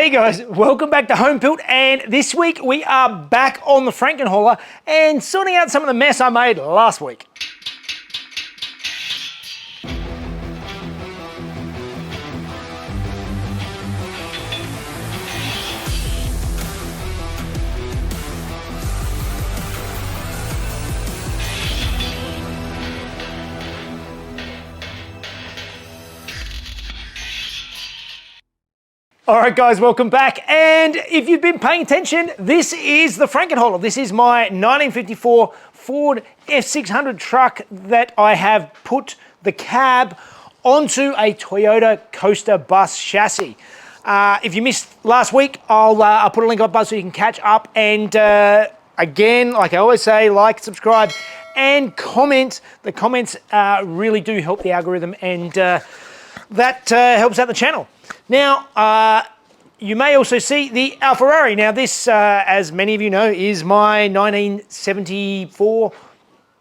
Hey guys, welcome back to Home Built, and this week we are back on the Frankenhauler and sorting out some of the mess I made last week. All right, guys, welcome back. And if you've been paying attention, this is the Frankenhauler. This is my 1954 Ford F600 truck that I have put the cab onto a Toyota Coaster bus chassis. If you missed last week, I'll put a link up above so you can catch up. And again, like I always say, like, subscribe, and comment. The comments really do help the algorithm, and that helps out the channel. Now, you may also see the Ferrari. Now this, as many of you know, is my 1974,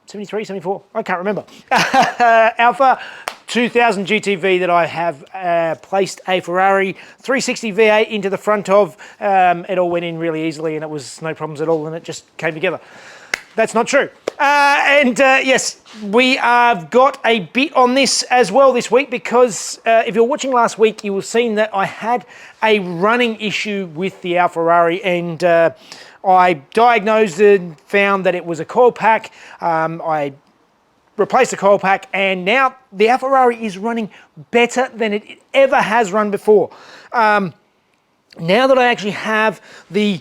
73, 74, I can't remember, Alpha 2000 GTV that I have placed a Ferrari 360 V8 into the front of. It all went in really easily and it was no problems at all and it just came together. That's not true. Yes, we have got a bit on this as well this week because if you're watching last week, you will have seen that I had a running issue with the Ferrari, and I diagnosed and found that it was a coil pack. I replaced the coil pack, and now the Ferrari is running better than it ever has run before. Now that I actually have the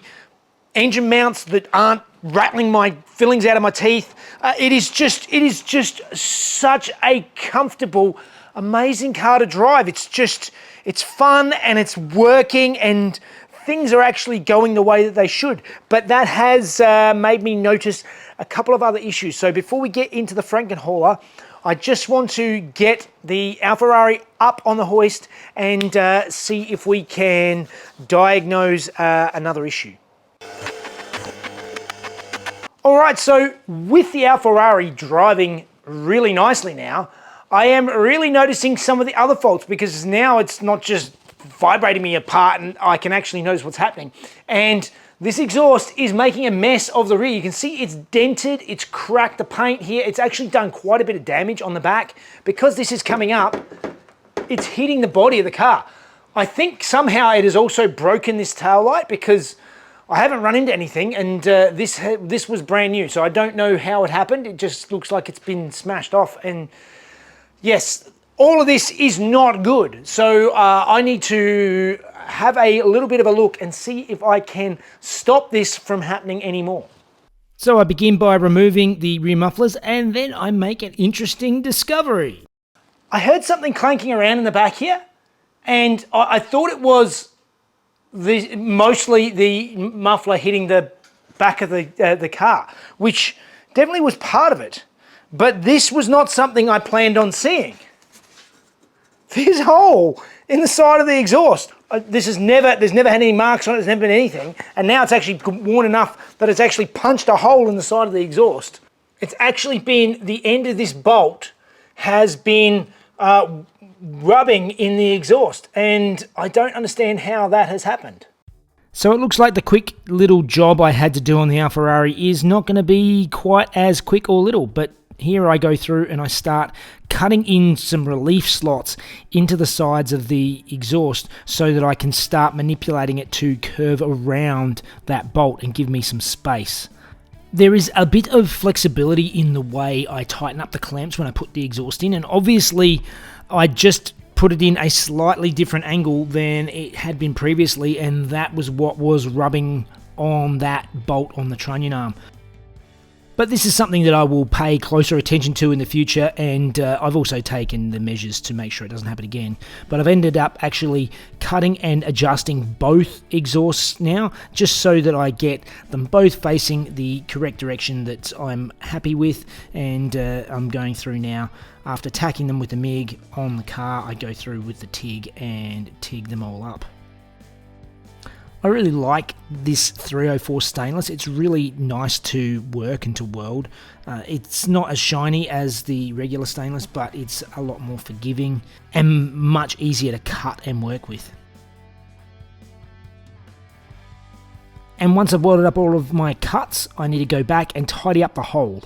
engine mounts that aren't rattling my fillings out of my teeth, it is just such a comfortable, amazing car to drive. It's fun and it's working and things are actually going the way that they should. But that has made me notice a couple of other issues. So before we get into the Frankenhauler, I just want to get the Ferrari up on the hoist and see if we can diagnose another issue. All right, so with the Ferrari driving really nicely now, I am really noticing some of the other faults because now it's not just vibrating me apart and I can actually notice what's happening. And this exhaust is making a mess of the rear. You can see it's dented, it's cracked the paint here. It's actually done quite a bit of damage on the back. Because this is coming up, it's hitting the body of the car. I think somehow it has also broken this tail light because I haven't run into anything, and this was brand new, so I don't know how it happened. It just looks like it's been smashed off, and yes, all of this is not good. So I need to have a little bit of a look and see if I can stop this from happening anymore. So I begin by removing the rear mufflers, and then I make an interesting discovery. I heard something clanking around in the back here, and I thought it was mostly the muffler hitting the back of the car, which definitely was part of it. But this was not something I planned on seeing. This hole in the side of the exhaust, there's never had any marks on it, there's never been anything, and now it's actually worn enough that it's actually punched a hole in the side of the exhaust. It's actually been, the end of this bolt has been rubbing in the exhaust, and I don't understand how that has happened. So it looks like the quick little job I had to do on the Ferrari is not going to be quite as quick or little, but here I go through and I start cutting in some relief slots into the sides of the exhaust so that I can start manipulating it to curve around that bolt and give me some space. There is a bit of flexibility in the way I tighten up the clamps when I put the exhaust in, and obviously I just put it in a slightly different angle than it had been previously, and that was what was rubbing on that bolt on the trunnion arm. But this is something that I will pay closer attention to in the future, and I've also taken the measures to make sure it doesn't happen again. But I've ended up actually cutting and adjusting both exhausts now, just so that I get them both facing the correct direction that I'm happy with, and I'm going through now. After tacking them with the MIG on the car, I go through with the TIG and TIG them all up. I really like this 304 stainless. It's really nice to work and to weld. It's not as shiny as the regular stainless, but it's a lot more forgiving and much easier to cut and work with. And once I've welded up all of my cuts, I need to go back and tidy up the hole.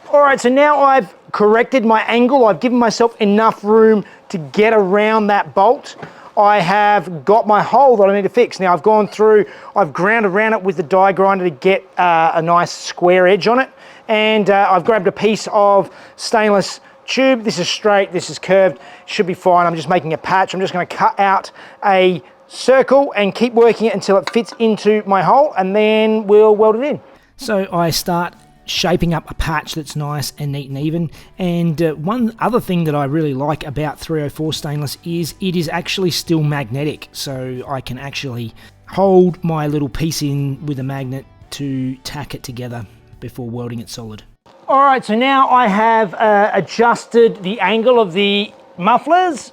All right, so now I've corrected my angle. I've given myself enough room to get around that bolt. I have got my hole that I need to fix. Now I've gone through, I've ground around it with the die grinder to get a nice square edge on it. And I've grabbed a piece of stainless tube. This is straight, this is curved, should be fine. I'm just making a patch. I'm just gonna cut out a circle and keep working it until it fits into my hole, and then we'll weld it in. So I start shaping up a patch that's nice and neat and even. And one other thing that I really like about 304 stainless is it is actually still magnetic, so I can actually hold my little piece in with a magnet to tack it together before welding it solid. All right, so now I have adjusted the angle of the mufflers.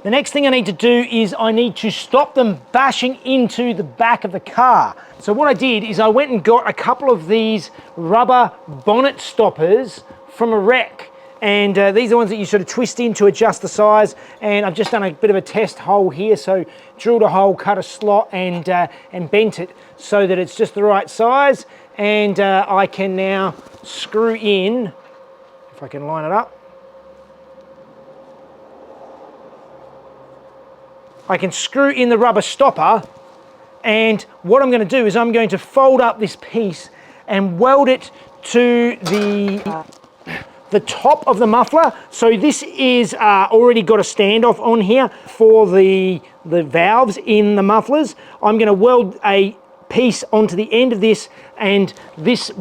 The next thing I need to do is I need to stop them bashing into the back of the car. So what I did is I went and got a couple of these rubber bonnet stoppers from a wreck. And these are the ones that you sort of twist in to adjust the size. And I've just done a bit of a test hole here. So drilled a hole, cut a slot, and bent it so that it's just the right size. And I can now screw in, if I can line it up. I can screw in the rubber stopper, and what I'm going to do is I'm going to fold up this piece and weld it to the top of the muffler. So this is already got a standoff on here for the valves in the mufflers. I'm going to weld a piece onto the end of this, and this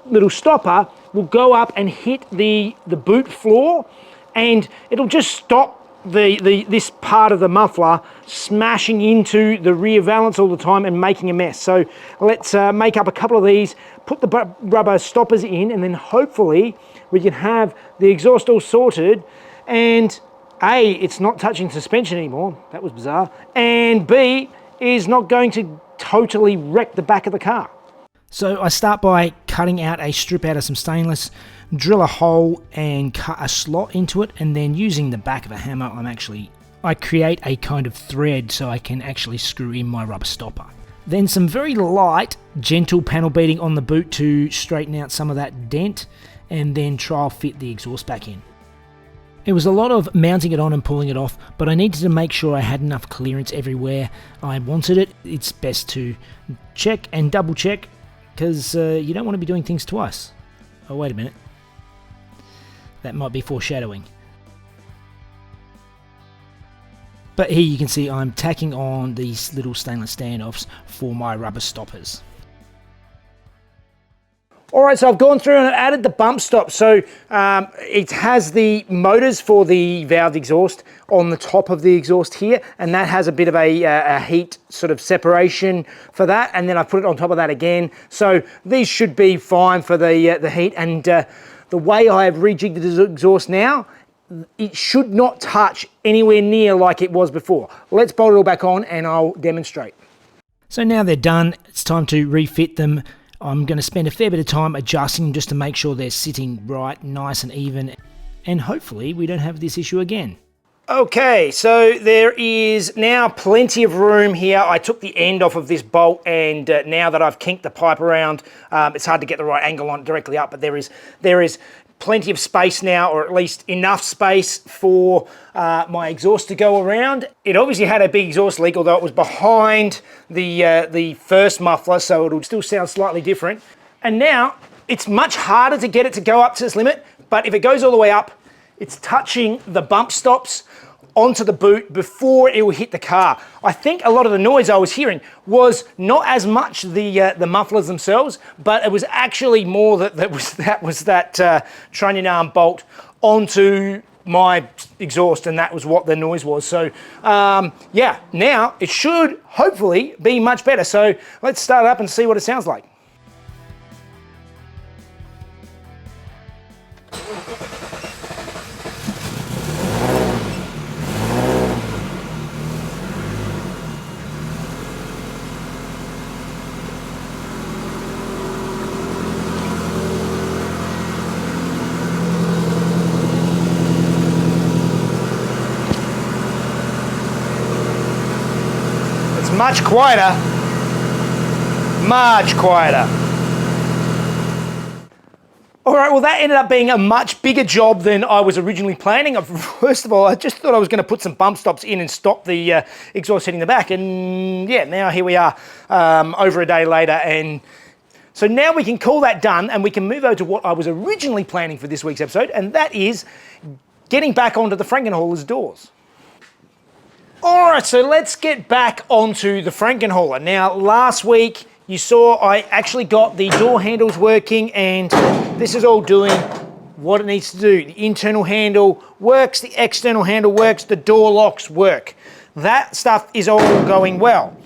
little stopper will go up and hit the boot floor, and it'll just stop this part of the muffler smashing into the rear valance all the time and making a mess. So let's make up a couple of these, put the rubber stoppers in, and then hopefully we can have the exhaust all sorted, and A, it's not touching suspension anymore, that was bizarre, and B, is not going to totally wreck the back of the car. So I start by cutting out a strip out of some stainless, drill a hole and cut a slot into it, and then using the back of a hammer I create a kind of thread so I can actually screw in my rubber stopper. Then some very light, gentle panel beating on the boot to straighten out some of that dent, and then trial fit the exhaust back in. It was a lot of mounting it on and pulling it off, but I needed to make sure I had enough clearance everywhere I wanted it. It's best to check and double check, because you don't want to be doing things twice. Oh, wait a minute. That might be foreshadowing. But here you can see I'm tacking on these little stainless standoffs for my rubber stoppers. All right, so I've gone through and added the bump stop. So it has the motors for the valve exhaust on the top of the exhaust here, and that has a bit of a heat sort of separation for that, and then I put it on top of that again. So these should be fine for the heat, and the way I have rejigged the exhaust now, it should not touch anywhere near like it was before. Let's bolt it all back on and I'll demonstrate. So now they're done, it's time to refit them. I'm going to spend a fair bit of time adjusting them just to make sure they're sitting right, nice and even, and hopefully we don't have this issue again. Okay, so there is now plenty of room here. I took the end off of this bolt, and now that I've kinked the pipe around, it's hard to get the right angle on it directly up, but there is plenty of space now, or at least enough space for my exhaust to go around. It obviously had a big exhaust leak, although it was behind the first muffler, so it'll still sound slightly different. And now it's much harder to get it to go up to this limit, but if it goes all the way up, it's touching the bump stops onto the boot before it will hit the car. I think a lot of the noise I was hearing was not as much the mufflers themselves, but it was actually more that was that trunnion arm bolt onto my exhaust, and that was what the noise was. So yeah, now it should hopefully be much better. So let's start it up and see what it sounds like. Much quieter. Much quieter. All right, well, that ended up being a much bigger job than I was originally planning. First of all, I just thought I was going to put some bump stops in and stop the exhaust hitting the back. And yeah, now here we are over a day later. And so now we can call that done and we can move over to what I was originally planning for this week's episode. And that is getting back onto the Frankenhauler's doors. All right, so let's get back onto the Frankenhauler. Now, last week, you saw I actually got the door handles working, and this is all doing what it needs to do. The internal handle works, the external handle works, the door locks work. That stuff is all going well.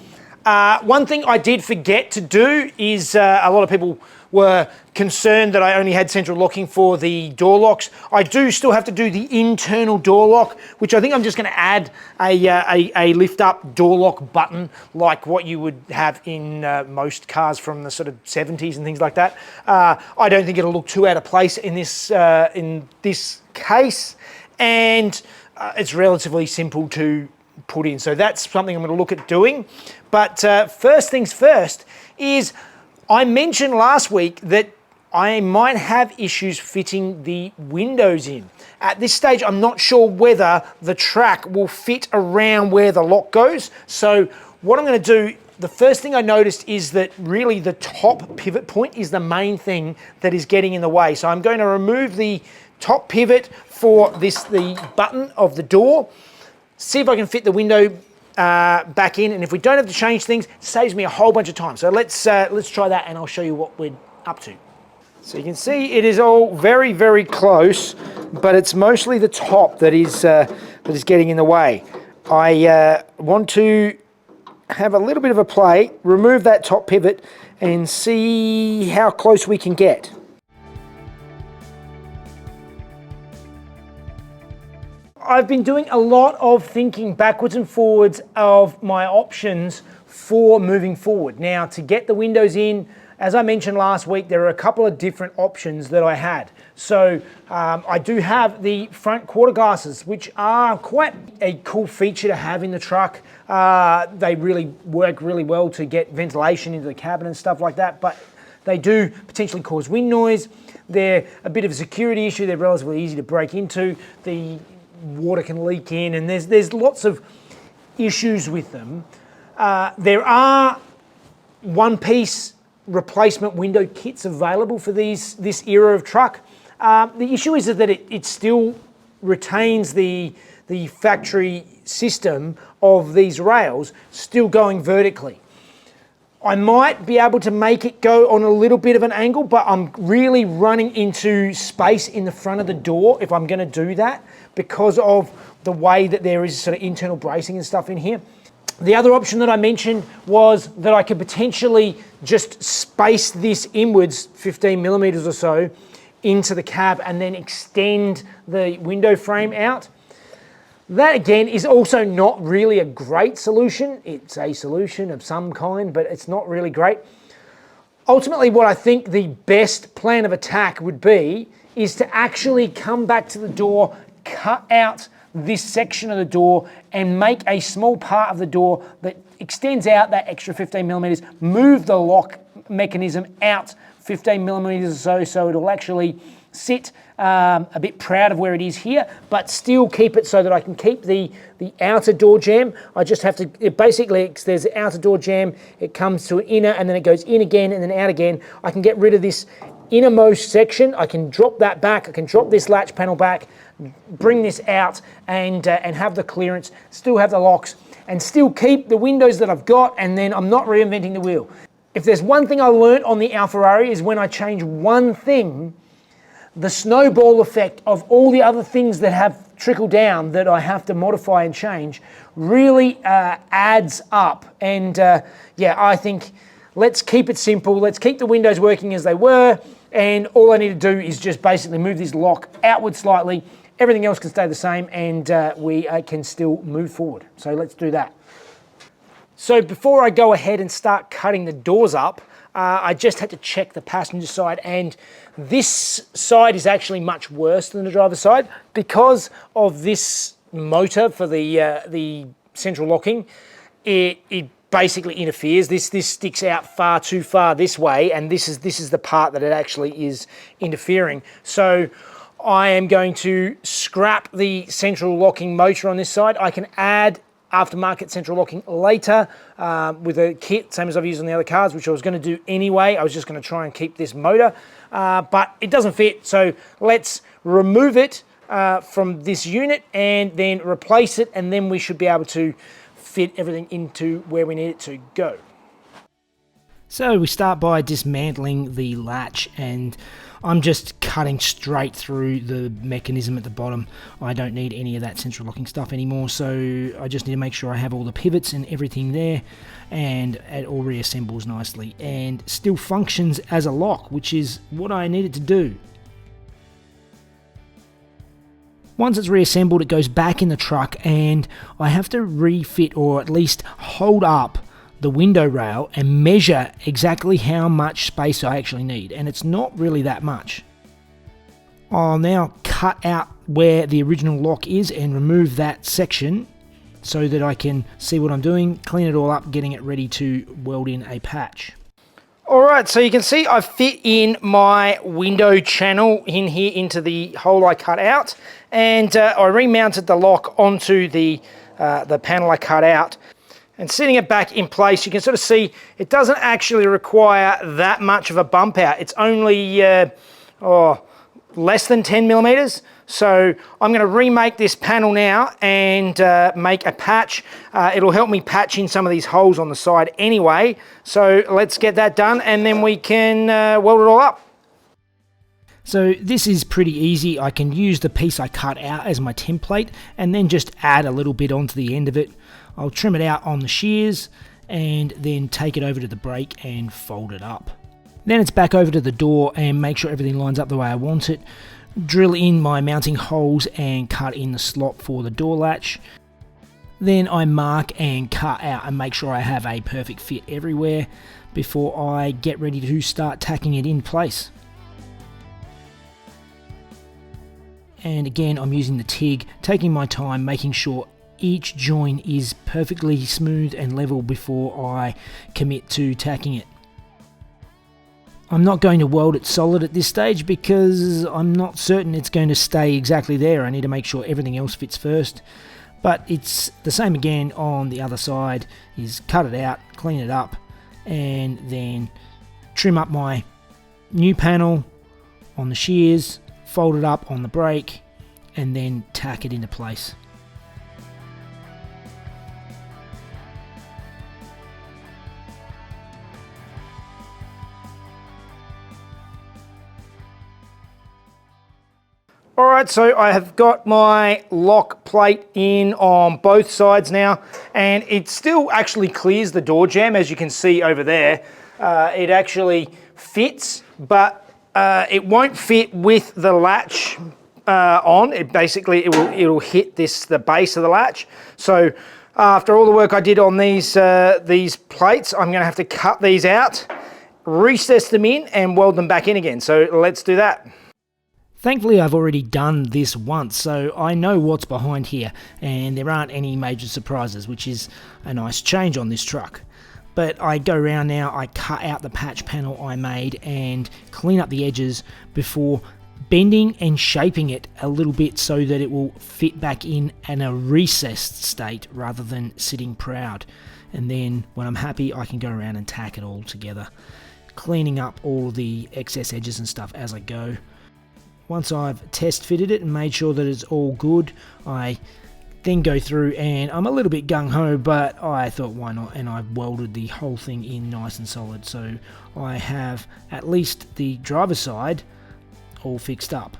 One thing I did forget to do is a lot of people were concerned that I only had central locking for the door locks. I do still have to do the internal door lock, which I think I'm just going to add a lift up door lock button like what you would have in most cars from the sort of 70s and things like that. I don't think it'll look too out of place in this case, and it's relatively simple to put in. So that's something I'm going to look at doing. But first things first is I mentioned last week that I might have issues fitting the windows in. At this stage, I'm not sure whether the track will fit around where the lock goes. So what I'm going to do, the first thing I noticed is that really the top pivot point is the main thing that is getting in the way. So I'm going to remove the top pivot for the button of the door, see if I can fit the window back in, and if we don't have to change things, it saves me a whole bunch of time. So let's try that, and I'll show you what we're up to. So you can see it is all very, very close, but it's mostly the top that is getting in the way. I want to have a little bit of a play, remove that top pivot, and see how close we can get. I've been doing a lot of thinking backwards and forwards of my options for moving forward. Now, to get the windows in, as I mentioned last week, there are a couple of different options that I had. So I do have the front quarter glasses, which are quite a cool feature to have in the truck. They really work really well to get ventilation into the cabin and stuff like that, but they do potentially cause wind noise. They're a bit of a security issue. They're relatively easy to break into. The water can leak in, and there's lots of issues with them. There are one-piece replacement window kits available for this era of truck. The issue is that it still retains the factory system of these rails still going vertically. I might be able to make it go on a little bit of an angle, but I'm really running into space in the front of the door if I'm going to do that, because of the way that there is sort of internal bracing and stuff in here. The other option that I mentioned was that I could potentially just space this inwards 15 millimeters or so into the cab and then extend the window frame out. That again is also not really a great solution. It's a solution of some kind, but it's not really great. Ultimately, what I think the best plan of attack would be is to actually come back to the door, cut out this section of the door and make a small part of the door that extends out that extra 15 millimeters, move the lock mechanism out 15 millimeters or so it'll actually sit a bit proud of where it is here, but still keep it so that I can keep the outer door jamb. I just have to, there's an outer door jamb, it comes to an inner and then it goes in again and then out again. I can get rid of this innermost section, I can drop that back, I can drop this latch panel back, bring this out and have the clearance, still have the locks, and still keep the windows that I've got, and then I'm not reinventing the wheel. If there's one thing I learned on the Alferrari is when I change one thing, the snowball effect of all the other things that have trickled down that I have to modify and change really adds up. And yeah, I think let's keep it simple. Let's keep the windows working as they were. And all I need to do is just basically move this lock outward slightly. Everything else can stay the same, and we can still move forward. So let's do that. So before I go ahead and start cutting the doors up, I just had to check the passenger side, and this side is actually much worse than the driver's side because of this motor for the central locking. it basically interferes. This sticks out far too far this way, and this is the part that it actually is interfering. So I am going to scrap the central locking motor on this side. I can add aftermarket central locking later with a kit, same as I've used on the other cars, which I was going to do anyway. I was just going to try and keep this motor, but it doesn't fit. So let's remove it from this unit and then replace it, and then we should be able to fit everything into where we need it to go. So we start by dismantling the latch, and I'm just cutting straight through the mechanism at the bottom. I don't need any of that central locking stuff anymore, so I just need to make sure I have all the pivots and everything there, and it all reassembles nicely and still functions as a lock, which is what I needed to do. Once it's reassembled, it goes back in the truck, and I have to refit, or at least hold up, the window rail and measure exactly how much space I actually need, and it's not really that much. I'll now cut out where the original lock is and remove that section so that I can see what I'm doing, clean it all up, getting it ready to weld in a patch. Alright, so you can see I fit in my window channel in here into the hole I cut out, and I remounted the lock onto the panel I cut out. And setting it back in place, you can sort of see it doesn't actually require that much of a bump out. It's only less than 10 millimeters. So I'm going to remake this panel now and make a patch. It'll help me patch in some of these holes on the side anyway. So let's get that done, and then we can weld it all up. So this is pretty easy. I can use the piece I cut out as my template and then just add a little bit onto the end of it. I'll trim it out on the shears and then take it over to the brake and fold it up. Then it's back over to the door and make sure everything lines up the way I want it. Drill in my mounting holes and cut in the slot for the door latch. Then I mark and cut out and make sure I have a perfect fit everywhere before I get ready to start tacking it in place. And again, I'm using the TIG, taking my time, making sure each joint is perfectly smooth and level before I commit to tacking it. I'm not going to weld it solid at this stage because I'm not certain it's going to stay exactly there. I need to make sure everything else fits first. But it's the same again on the other side, is cut it out, clean it up, and then trim up my new panel on the shears, fold it up on the brake, and then tack it into place. Alright, so I have got my lock plate in on both sides now, and it still actually clears the door jamb, as you can see over there. It actually fits, but it won't fit with the latch on. It'll hit the base of the latch. So after all the work I did on these plates, I'm going to have to cut these out, recess them in, and weld them back in again. So let's do that. Thankfully, I've already done this once, so I know what's behind here, and there aren't any major surprises, which is a nice change on this truck. But I go around now, I cut out the patch panel I made and clean up the edges before bending and shaping it a little bit so that it will fit back in a recessed state rather than sitting proud. And then when I'm happy, I can go around and tack it all together, cleaning up all the excess edges and stuff as I go. Once I've test fitted it and made sure that it's all good, I then go through, and I'm a little bit gung-ho, but I thought why not, and I welded the whole thing in nice and solid, so I have at least the driver's side all fixed up.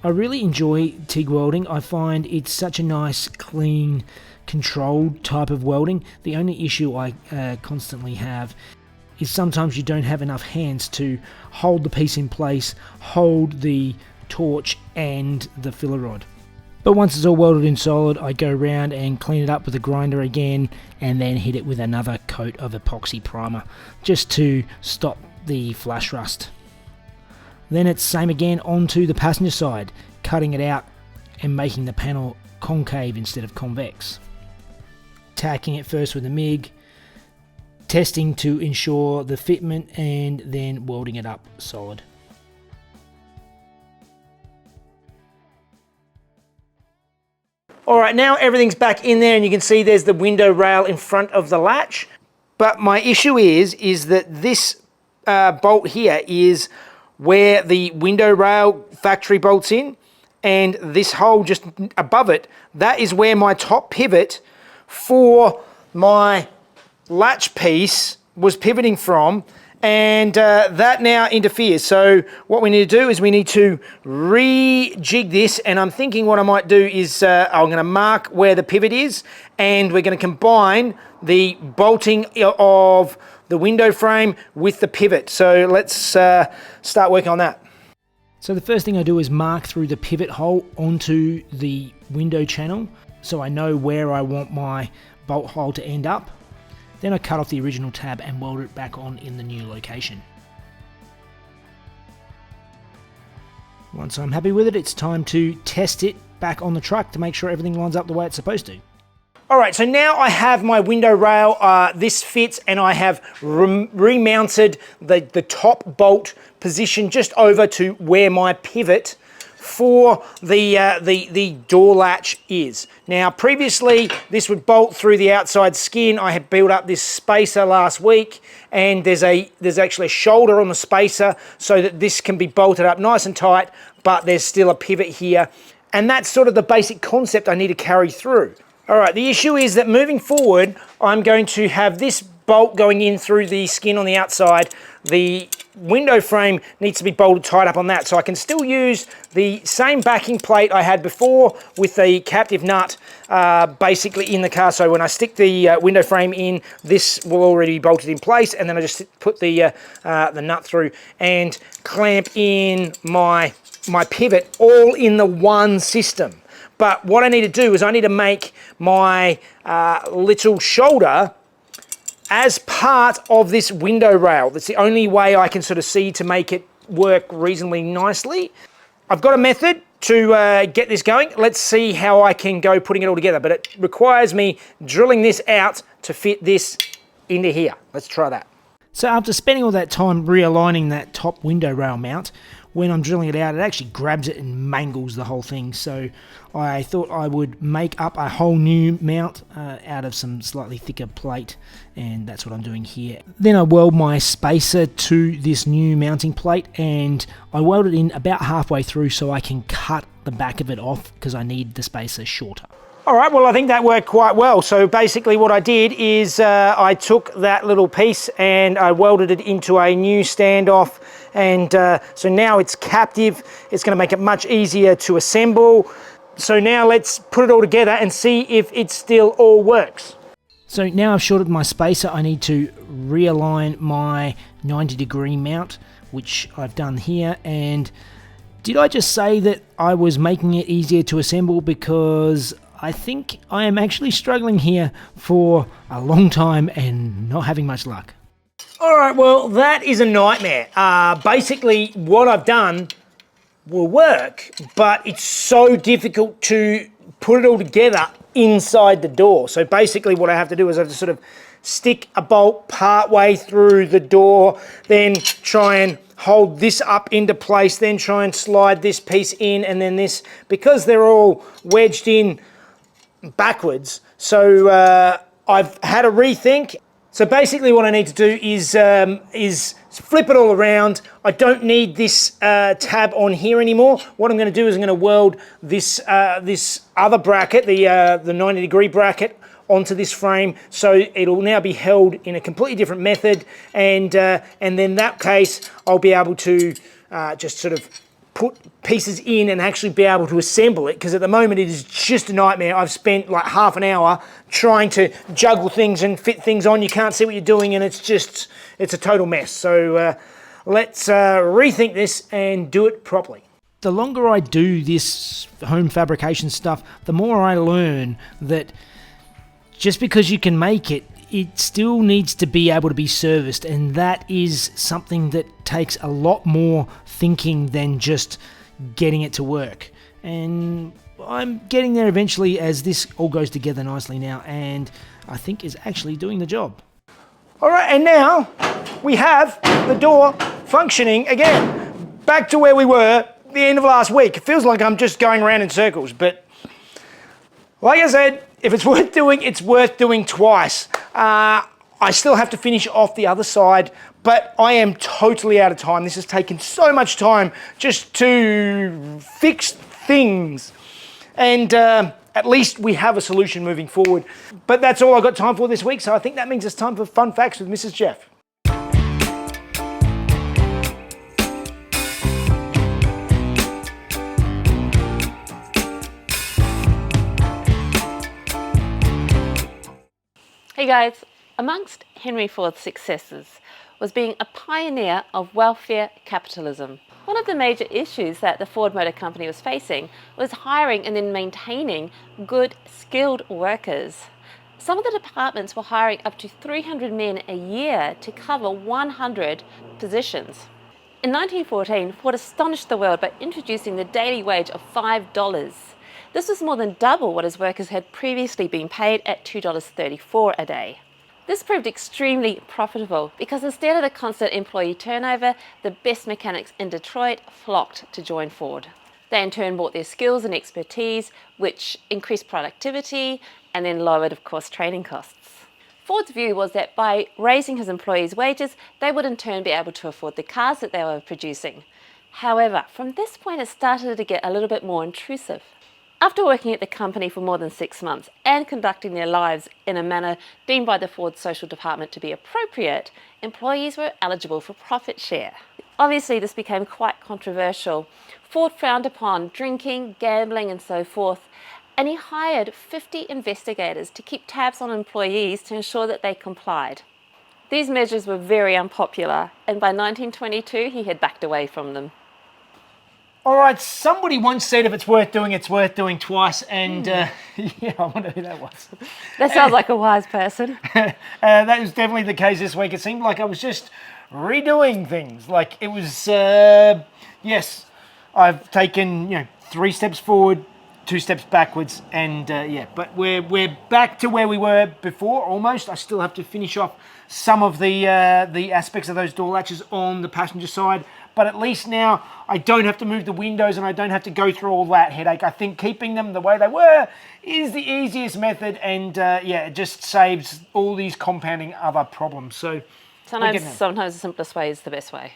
I really enjoy TIG welding. I find it's such a nice, clean, controlled type of welding. The only issue I constantly have is sometimes you don't have enough hands to hold the piece in place, hold the torch and the filler rod. But once it's all welded in solid, I go around and clean it up with a grinder again, and then hit it with another coat of epoxy primer just to stop the flash rust. Then it's same again onto the passenger side, cutting it out and making the panel concave instead of convex. tacking it first with a MIG, testing to ensure the fitment, and then welding it up solid. All right, now everything's back in there and you can see there's the window rail in front of the latch. But my issue is that this bolt here is where the window rail factory bolts in, and this hole just above it, that is where my top pivot for my latch piece was pivoting from, and that now interferes. So what we need to do is we need to rejig this, and I'm thinking what I might do is I'm going to mark where the pivot is, and we're going to combine the bolting of the window frame with the pivot. So let's start working on that. So the first thing I do is mark through the pivot hole onto the window channel so I know where I want my bolt hole to end up. Then I cut off the original tab and weld it back on in the new location. Once I'm happy with it, it's time to test it back on the truck to make sure everything lines up the way it's supposed to. All right, so now I have my window rail, this fits, and I have remounted the top bolt position just over to where my pivot for the door latch is. Now previously this would bolt through the outside skin. I had built up this spacer last week, and there's actually a shoulder on the spacer so that this can be bolted up nice and tight, but there's still a pivot here, and that's sort of the basic concept I need to carry through. All right, the issue is that moving forward, I'm going to have this bolt going in through the skin on the outside. The window frame needs to be bolted tight up on that, so I can still use the same backing plate I had before with the captive nut basically in the car. So when I stick the window frame in, this will already be bolted in place, and then I just put the nut through and clamp in my pivot all in the one system. But what I need to do is I need to make my little shoulder as part of this window rail. That's the only way I can sort of see to make it work reasonably nicely. I've got a method to get this going. Let's see how I can go putting it all together, but it requires me drilling this out to fit this into here. Let's try that. So after spending all that time realigning that top window rail mount, when I'm drilling it out, it actually grabs it and mangles the whole thing. So I thought I would make up a whole new mount out of some slightly thicker plate, and that's what I'm doing here. Then I weld my spacer to this new mounting plate, and I weld it in about halfway through so I can cut the back of it off because I need the spacer shorter. All right, well, I think that worked quite well. So basically what I did is I took that little piece and I welded it into a new standoff, and so now it's captive. It's going to make it much easier to assemble. So now let's put it all together and see if it still all works. So now I've shorted my spacer, I need to realign my 90-degree mount, which I've done here. And did I just say that I was making it easier to assemble? Because I think I am actually struggling here for a long time and not having much luck. All right, well, that is a nightmare. Basically, what I've done will work, but it's so difficult to put it all together inside the door. So basically what I have to do is I have to sort of stick a bolt part way through the door, then try and hold this up into place, then try and slide this piece in, and then this, because they're all wedged in backwards. So I've had a rethink. So basically what I need to do is flip it all around. I don't need this tab on here anymore. What I'm going to do is I'm going to weld this this other bracket, the 90-degree bracket, onto this frame, so it'll now be held in a completely different method, and then in that case I'll be able to just sort of put pieces in and actually be able to assemble it, because at the moment it is just a nightmare. I've spent like half an hour trying to juggle things and fit things on. You can't see what you're doing, and it's a total mess. So let's rethink this and do it properly. The longer I do this home fabrication stuff, the more I learn that just because you can make it, it still needs to be able to be serviced, and that is something that takes a lot more thinking than just getting it to work. And I'm getting there eventually as this all goes together nicely now, and I think is actually doing the job. All right, and now we have the door functioning again. Back to where we were the end of last week. It feels like I'm just going around in circles, but like I said, if it's worth doing, it's worth doing twice. I still have to finish off the other side, but I am totally out of time. This has taken so much time just to fix things. And at least we have a solution moving forward. But that's all I've got time for this week, so I think that means it's time for Fun Facts with Mrs. Jeff. Hey guys, amongst Henry Ford's successes was being a pioneer of welfare capitalism. One of the major issues that the Ford Motor Company was facing was hiring and then maintaining good, skilled workers. Some of the departments were hiring up to 300 men a year to cover 100 positions. In 1914, Ford astonished the world by introducing the daily wage of $5. This was more than double what his workers had previously been paid at $2.34 a day. This proved extremely profitable because instead of the constant employee turnover, the best mechanics in Detroit flocked to join Ford. They in turn brought their skills and expertise, which increased productivity and then lowered, of course, training costs. Ford's view was that by raising his employees' wages, they would in turn be able to afford the cars that they were producing. However, from this point it started to get a little bit more intrusive. After working at the company for more than 6 months and conducting their lives in a manner deemed by the Ford Social Department to be appropriate, employees were eligible for profit share. Obviously, this became quite controversial. Ford frowned upon drinking, gambling, and so forth, and he hired 50 investigators to keep tabs on employees to ensure that they complied. These measures were very unpopular, and by 1922 he had backed away from them. All right, somebody once said if it's worth doing twice, and yeah, I wonder who that was. That sounds like a wise person. That was definitely the case this week. It seemed like I was just redoing things. Like it was, yes, I've taken 3 steps forward, 2 steps backwards, and yeah, but we're back to where we were before almost. I still have to finish off some of the aspects of those door latches on the passenger side. But at least now I don't have to move the windows and I don't have to go through all that headache. I think keeping them the way they were is the easiest method, and yeah, it just saves all these compounding other problems. So sometimes the simplest way is the best way.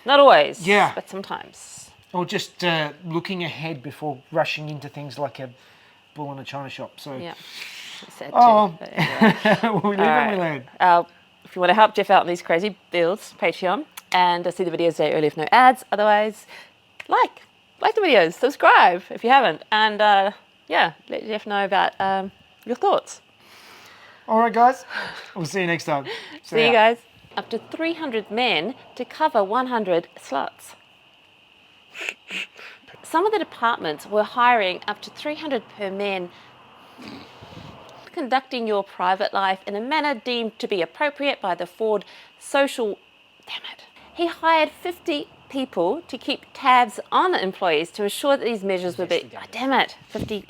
Not always, yeah, but sometimes. Or just looking ahead before rushing into things like a bull in a china shop. So yeah, sad oh, too, anyway. we live and we learn. If you want to help Jeff out in these crazy builds, Patreon. And see the videos there early if no ads. Otherwise, like the videos, subscribe if you haven't, and yeah, let Jeff know about your thoughts. All right, guys, we'll see you next time. See you guys. Up to 300 men to cover 100 slots. Some of the departments were hiring up to 300 per man. Conducting your private life in a manner deemed to be appropriate by the Ford Social. Damn it. He hired 50 people to keep tabs on employees to ensure that these measures would be. Oh, damn it, 50.